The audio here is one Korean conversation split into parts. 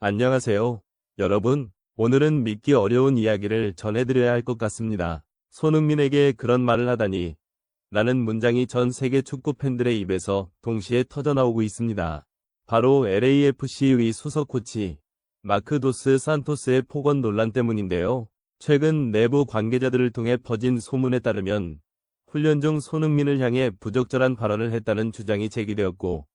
안녕하세요. 여러분, 오늘은 믿기 어려운 이야기를 전해드려야 할 것 같습니다. 손흥민에게 그런 말을 하다니 라는 문장이 전 세계 축구 팬들의 입에서 동시에 터져나오고 있습니다. 바로 LAFC의 수석 코치 마크 도스 산토스의 폭언 논란 때문인데요. 최근 내부 관계자들을 통해 퍼진 소문에 따르면 훈련 중 손흥민을 향해 부적절한 발언을 했다는 주장이 제기되었고,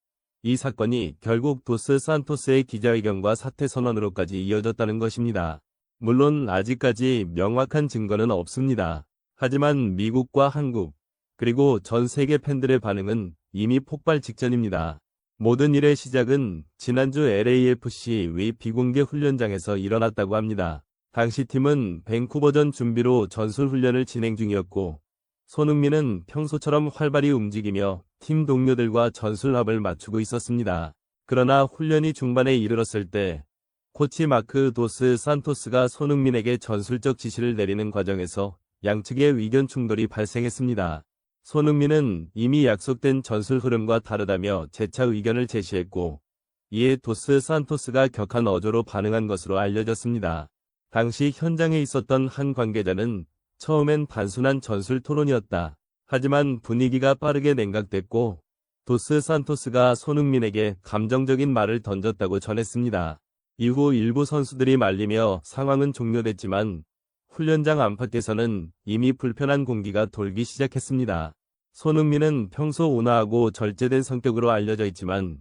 이 사건이 결국 도스 산토스의 기자회견과 사퇴 선언으로까지 이어졌다는 것입니다. 물론 아직까지 명확한 증거는 없습니다. 하지만 미국과 한국, 그리고 전 세계 팬들의 반응은 이미 폭발 직전입니다. 모든 일의 시작은 지난주 LAFC의 비공개 훈련장에서 일어났다고 합니다. 당시 팀은 밴쿠버전 준비로 전술훈련을 진행 중이었고, 손흥민은 평소처럼 활발히 움직이며 팀 동료들과 전술합을 맞추고 있었습니다. 그러나 훈련이 중반에 이르렀을 때 코치 마크 도스 산토스가 손흥민에게 전술적 지시를 내리는 과정에서 양측의 의견 충돌이 발생했습니다. 손흥민은 이미 약속된 전술 흐름과 다르다며 재차 의견을 제시했고, 이에 도스 산토스가 격한 어조로 반응한 것으로 알려졌습니다. 당시 현장에 있었던 한 관계자는 처음엔 단순한 전술 토론이었다. 하지만 분위기가 빠르게 냉각됐고, 도스 산토스가 손흥민에게 감정적인 말을 던졌다고 전했습니다. 이후 일부 선수들이 말리며 상황은 종료됐지만, 훈련장 안팎에서는 이미 불편한 공기가 돌기 시작했습니다. 손흥민은 평소 온화하고 절제된 성격으로 알려져 있지만,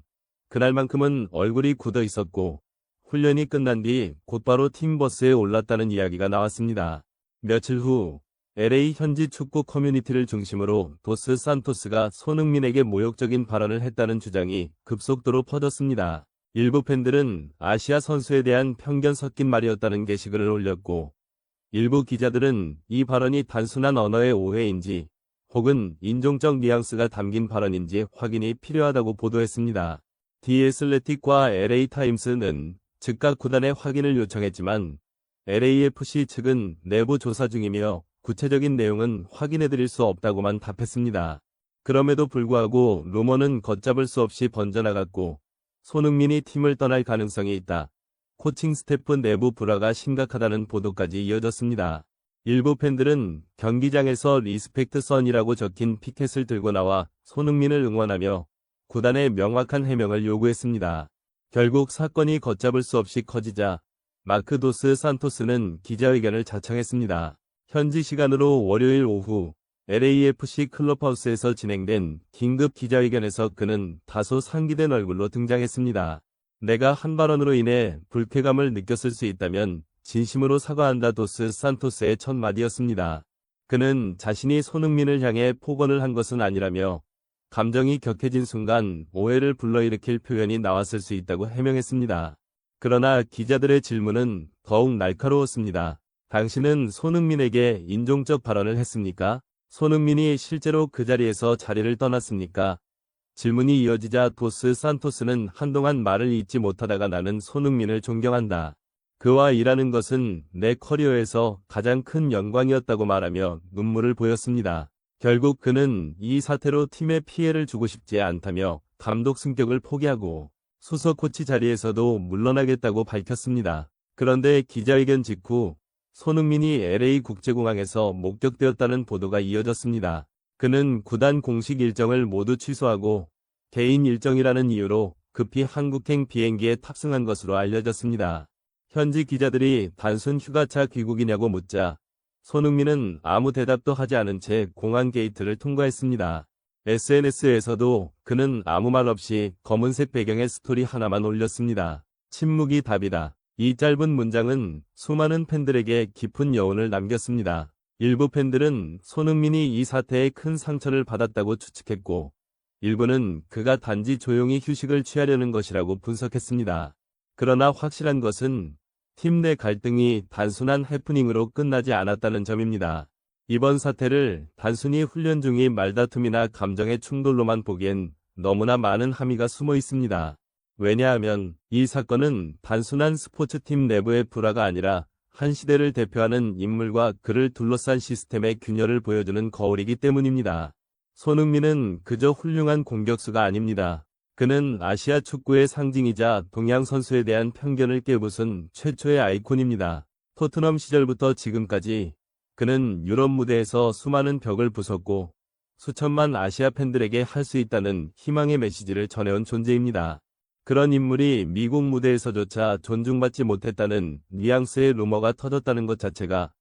그날만큼은 얼굴이 굳어 있었고, 훈련이 끝난 뒤 곧바로 팀버스에 올랐다는 이야기가 나왔습니다. 며칠 후 LA 현지 축구 커뮤니티를 중심으로 도스 산토스가 손흥민에게 모욕적인 발언을 했다는 주장이 급속도로 퍼졌습니다. 일부 팬들은 아시아 선수에 대한 편견 섞인 말이었다는 게시글을 올렸고, 일부 기자들은 이 발언이 단순한 언어의 오해인지 혹은 인종적 뉘앙스가 담긴 발언인지 확인이 필요하다고 보도했습니다. 디 애슬레틱과 LA 타임스는 즉각 구단의 확인을 요청했지만 LAFC 측은 내부 조사 중이며 구체적인 내용은 확인해드릴 수 없다고만 답했습니다. 그럼에도 불구하고 루머는 걷잡을 수 없이 번져나갔고, 손흥민이 팀을 떠날 가능성이 있다, 코칭 스태프 내부 불화가 심각하다는 보도까지 이어졌습니다. 일부 팬들은 경기장에서 리스펙트 선이라고 적힌 피켓을 들고 나와 손흥민을 응원하며 구단의 명확한 해명을 요구했습니다. 결국 사건이 걷잡을 수 없이 커지자 마크 도스 산토스는 기자회견을 자청했습니다. 현지 시간으로 월요일 오후 LAFC 클럽하우스에서 진행된 긴급 기자회견에서 그는 다소 상기된 얼굴로 등장했습니다. 내가 한 발언으로 인해 불쾌감을 느꼈을 수 있다면 진심으로 사과한다. 도스 산토스의 첫 마디였습니다. 그는 자신이 손흥민을 향해 폭언을 한 것은 아니라며 감정이 격해진 순간 오해를 불러일으킬 표현이 나왔을 수 있다고 해명했습니다. 그러나 기자들의 질문은 더욱 날카로웠습니다. 당신은 손흥민에게 인종적 발언을 했습니까? 손흥민이 실제로 그 자리에서 자리를 떠났습니까? 질문이 이어지자 도스 산토스는 한동안 말을 잇지 못하다가 나는 손흥민을 존경한다. 그와 일하는 것은 내 커리어에서 가장 큰 영광이었다고 말하며 눈물을 보였습니다. 결국 그는 이 사태로 팀에 피해를 주고 싶지 않다며 감독 승격을 포기하고 수석 코치 자리에서도 물러나겠다고 밝혔습니다. 그런데 기자회견 직후 손흥민이 LA 국제공항에서 목격되었다는 보도가 이어졌습니다. 그는 구단 공식 일정을 모두 취소하고 개인 일정이라는 이유로 급히 한국행 비행기에 탑승한 것으로 알려졌습니다. 현지 기자들이 단순 휴가차 귀국이냐고 묻자 손흥민은 아무 대답도 하지 않은 채 공항 게이트를 통과했습니다. SNS에서도 그는 아무 말 없이 검은색 배경의 스토리 하나만 올렸습니다. 침묵이 답이다. 이 짧은 문장은 수많은 팬들에게 깊은 여운을 남겼습니다. 일부 팬들은 손흥민이 이 사태에 큰 상처를 받았다고 추측했고, 일부는 그가 단지 조용히 휴식을 취하려는 것이라고 분석했습니다. 그러나 확실한 것은 팀 내 갈등이 단순한 해프닝으로 끝나지 않았다는 점입니다. 이번 사태를 단순히 훈련 중인 말다툼이나 감정의 충돌로만 보기엔 너무나 많은 함의가 숨어 있습니다. 왜냐하면 이 사건은 단순한 스포츠팀 내부의 불화가 아니라 한 시대를 대표하는 인물과 그를 둘러싼 시스템의 균열을 보여주는 거울이기 때문입니다. 손흥민은 그저 훌륭한 공격수가 아닙니다. 그는 아시아 축구의 상징이자 동양 선수에 대한 편견을 깨부순 최초의 아이콘입니다. 토트넘 시절부터 지금까지 그는 유럽 무대에서 수많은 벽을 부쉈고 수천만 아시아 팬들에게 할 수 있다는 희망의 메시지를 전해온 존재입니다. 그런 인물이 미국 무대에서조차 존중받지 못했다는 뉘앙스의 루머가 터졌다는 것 자체가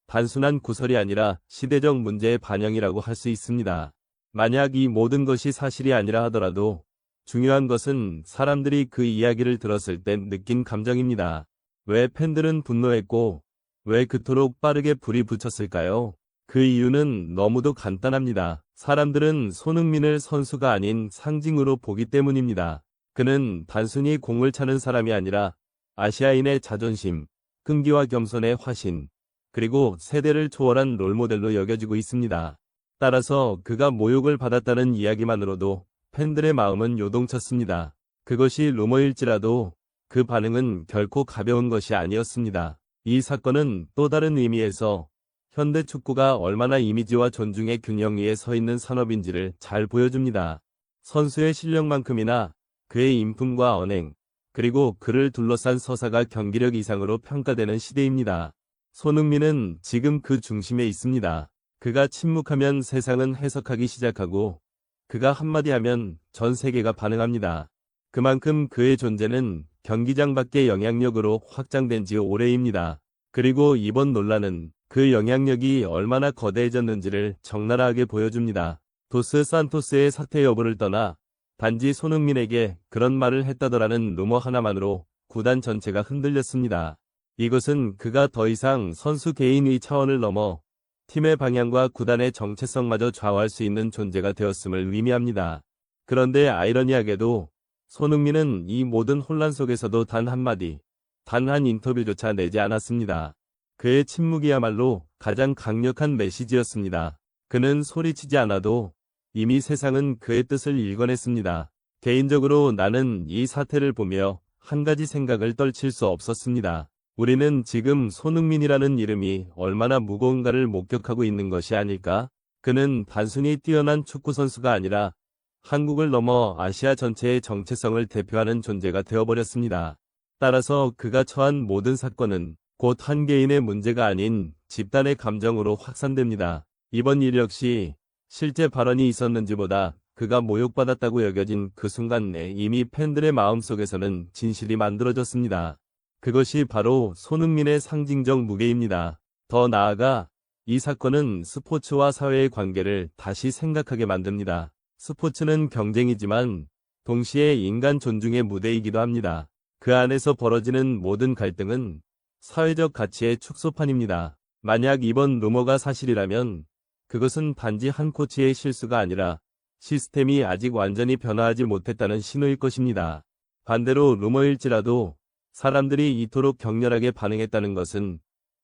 단순한 구설이 아니라 시대적 문제의 반영이라고 할 수 있습니다. 만약 이 모든 것이 사실이 아니라 하더라도 중요한 것은 사람들이 그 이야기를 들었을 때 느낀 감정입니다. 왜 팬들은 분노했고 왜 그토록 빠르게 불이 붙였을까요? 그 이유는 너무도 간단합니다. 사람들은 손흥민을 선수가 아닌 상징으로 보기 때문입니다. 그는 단순히 공을 차는 사람이 아니라 아시아인의 자존심, 끈기와 겸손의 화신, 그리고 세대를 초월한 롤모델로 여겨지고 있습니다. 따라서 그가 모욕을 받았다는 이야기만으로도 팬들의 마음은 요동쳤습니다. 그것이 루머일지라도 그 반응은 결코 가벼운 것이 아니었습니다. 이 사건은 또 다른 의미에서 현대 축구가 얼마나 이미지와 존중의 균형 위에 서 있는 산업인지를 잘 보여줍니다. 선수의 실력만큼이나 그의 인품과 언행, 그리고 그를 둘러싼 서사가 경기력 이상으로 평가되는 시대입니다. 손흥민은 지금 그 중심에 있습니다. 그가 침묵하면 세상은 해석하기 시작하고 그가 한마디 하면 전 세계가 반응합니다. 그만큼 그의 존재는 경기장 밖의 영향력으로 확장된 지 오래입니다. 그리고 이번 논란은 그 영향력이 얼마나 거대해졌는지를 적나라하게 보여줍니다. 도스 산토스의 사퇴 여부를 떠나 단지 손흥민에게 그런 말을 했다더라는 루머 하나만으로 구단 전체가 흔들렸습니다. 이것은 그가 더 이상 선수 개인의 차원을 넘어 팀의 방향과 구단의 정체성마저 좌우할 수 있는 존재가 되었음을 의미합니다. 그런데 아이러니하게도 손흥민은 이 모든 혼란 속에서도 단 한마디, 단 한 인터뷰조차 내지 않았습니다. 그의 침묵이야말로 가장 강력한 메시지였습니다. 그는 소리치지 않아도 이미 세상은 그의 뜻을 읽어냈습니다. 개인적으로 나는 이 사태를 보며 한 가지 생각을 떨칠 수 없었습니다. 우리는 지금 손흥민이라는 이름이 얼마나 무거운가를 목격하고 있는 것이 아닐까? 그는 단순히 뛰어난 축구선수가 아니라 한국을 넘어 아시아 전체의 정체성을 대표하는 존재가 되어버렸습니다. 따라서 그가 처한 모든 사건은 곧 한 개인의 문제가 아닌 집단의 감정으로 확산됩니다. 이번 일 역시 실제 발언이 있었는지보다 그가 모욕받았다고 여겨진 그 순간 내 이미 팬들의 마음속에서는 진실이 만들어졌습니다. 그것이 바로 손흥민의 상징적 무게입니다. 더 나아가 이 사건은 스포츠와 사회의 관계를 다시 생각하게 만듭니다. 스포츠는 경쟁이지만 동시에 인간 존중의 무대이기도 합니다. 그 안에서 벌어지는 모든 갈등은 사회적 가치의 축소판입니다. 만약 이번 루머가 사실이라면 그것은 단지 한 코치의 실수가 아니라 시스템이 아직 완전히 변화하지 못했다는 신호일 것입니다. 반대로 루머일지라도 사람들이 이토록 격렬하게 반응했다는 것은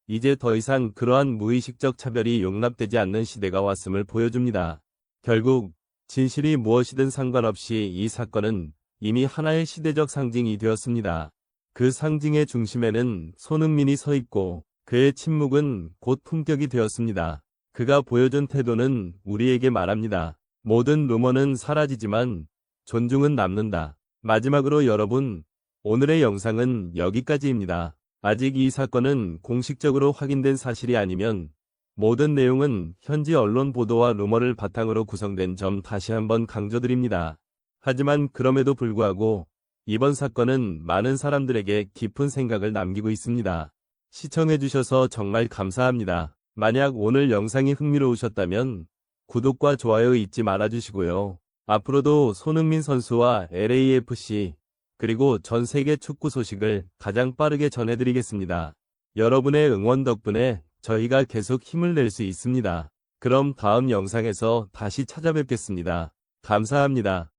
이제 더 이상 그러한 무의식적 차별이 용납되지 않는 시대가 왔음을 보여줍니다. 결국 진실이 무엇이든 상관없이 이 사건은 이미 하나의 시대적 상징이 되었습니다. 그 상징의 중심에는 손흥민이 서 있고 그의 침묵은 곧 품격이 되었습니다. 그가 보여준 태도는 우리에게 말합니다. 모든 루머는 사라지지만 존중은 남는다. 마지막으로 여러분, 오늘의 영상은 여기까지입니다. 아직 이 사건은 공식적으로 확인된 사실이 아니면 모든 내용은 현지 언론 보도와 루머를 바탕으로 구성된 점 다시 한번 강조드립니다. 하지만 그럼에도 불구하고 이번 사건은 많은 사람들에게 깊은 생각을 남기고 있습니다. 시청해주셔서 정말 감사합니다. 만약 오늘 영상이 흥미로우셨다면 구독과 좋아요 잊지 말아주시고요. 앞으로도 손흥민 선수와 LAFC 그리고 전 세계 축구 소식을 가장 빠르게 전해드리겠습니다. 여러분의 응원 덕분에 저희가 계속 힘을 낼 수 있습니다. 그럼 다음 영상에서 다시 찾아뵙겠습니다. 감사합니다.